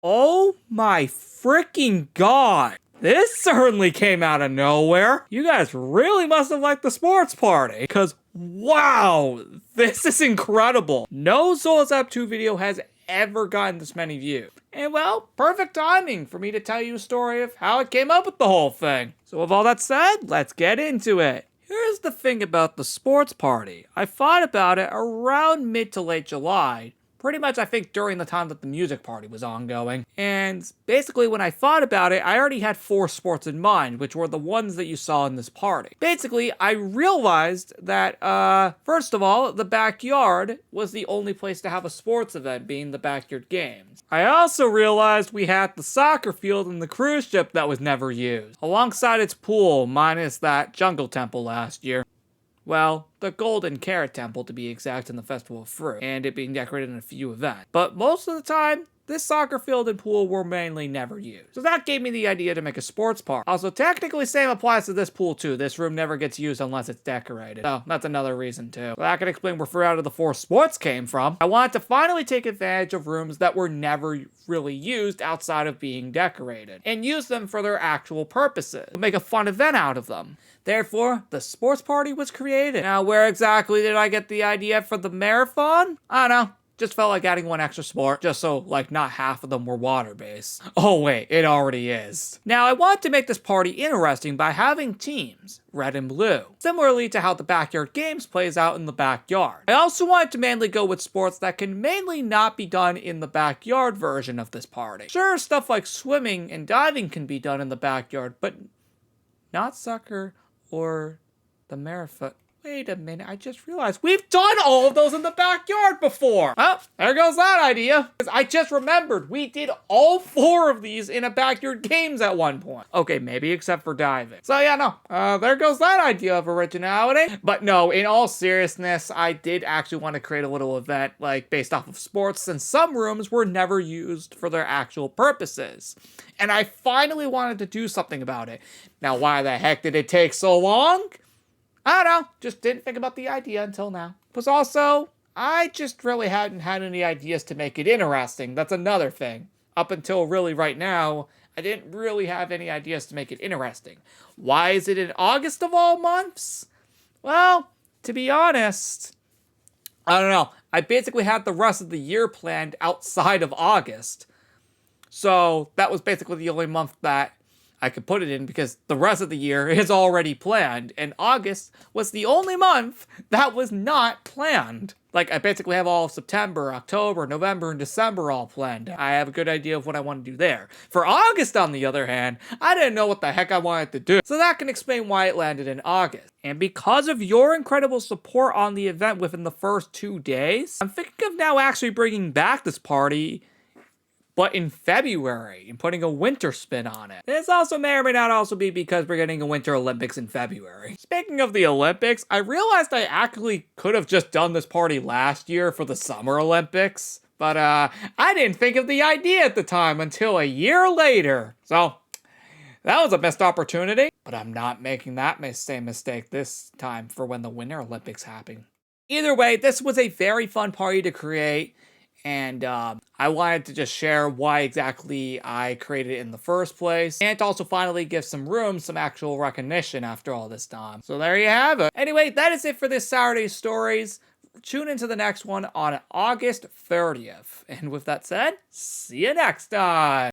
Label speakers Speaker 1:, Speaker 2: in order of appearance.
Speaker 1: Oh my freaking god. This certainly came out of nowhere. You guys really must have liked the sports party. Because, wow, this is incredible. No Zoazap 2 video has ever gotten this many views. And well, perfect timing for me to tell you a story of how I came up with the whole thing. So with all that said, let's get into it. Here's the thing about the sports party. I thought about it around mid to late July. Pretty much, I think, during the time that the music party was ongoing. And basically, when I thought about it, I already had 4 sports in mind, which were the ones that you saw in this party. Basically, I realized that, first of all, the backyard was the only place to have a sports event, being the backyard games. I also realized we had the soccer field and the cruise ship that was never used, alongside its pool, minus that jungle temple last year. Well, the Golden Carrot Temple to be exact in the Festival of Fruit, and it being decorated in a few events. But most of the time, this soccer field and pool were mainly never used. So that gave me the idea to make a sports park. Also, technically same applies to this pool too. This room never gets used unless it's decorated. So that's another reason too. So that can explain where 3 out of the 4 sports came from. I wanted to finally take advantage of rooms that were never really used outside of being decorated, and use them for their actual purposes. Make a fun event out of them. Therefore, the sports party was created. Now, where exactly did I get the idea for the marathon? I don't know. Just felt like adding 1 extra sport, just so, like, not half of them were water-based. Oh wait, it already is. Now, I wanted to make this party interesting by having teams, red and blue, similarly to how the backyard games plays out in the backyard. I also wanted to mainly go with sports that can mainly not be done in the backyard version of this party. Sure, stuff like swimming and diving can be done in the backyard, but not soccer or the marathon. Wait a minute, I just realized we've done all of those in the backyard before. Oh, there goes that idea. I just remembered we did all 4 of these in a backyard games at one point. Okay, maybe except for diving. So yeah, no, there goes that idea of originality. But no, in all seriousness, I did actually want to create a little event like based off of sports, since some rooms were never used for their actual purposes. And I finally wanted to do something about it. Now, why the heck did it take so long? I don't know, just didn't think about the idea until now. Plus also, I just really hadn't had any ideas to make it interesting. That's another thing. Up until really right now, I didn't really have any ideas to make it interesting. Why is it in August of all months? Well, to be honest, I don't know. I basically had the rest of the year planned outside of August. So that was basically the only month that I could put it in, because the rest of the year is already planned, and August was the only month that was not planned. Like, I basically have all of September, October, November, and December all planned. I have a good idea of what I want to do there. For August, on the other hand, I didn't know what the heck I wanted to do. So that can explain why it landed in August. And because of your incredible support on the event within the first 2 days, I'm thinking of now actually bringing back this party, but in February, and putting a winter spin on it. This also may or may not also be because we're getting a Winter Olympics in February. Speaking of the Olympics, I realized I actually could have just done this party last year for the Summer Olympics, but I didn't think of the idea at the time until a year later. So that was a missed opportunity, but I'm not making that same mistake this time for when the Winter Olympics happen. Either way, this was a very fun party to create. And I wanted to just share why exactly I created it in the first place, and to also finally give some room, some actual recognition after all this time. So there you have it. Anyway, that is it for this Saturday's stories. Tune into the next one on August 30th. And with that said, see you next time.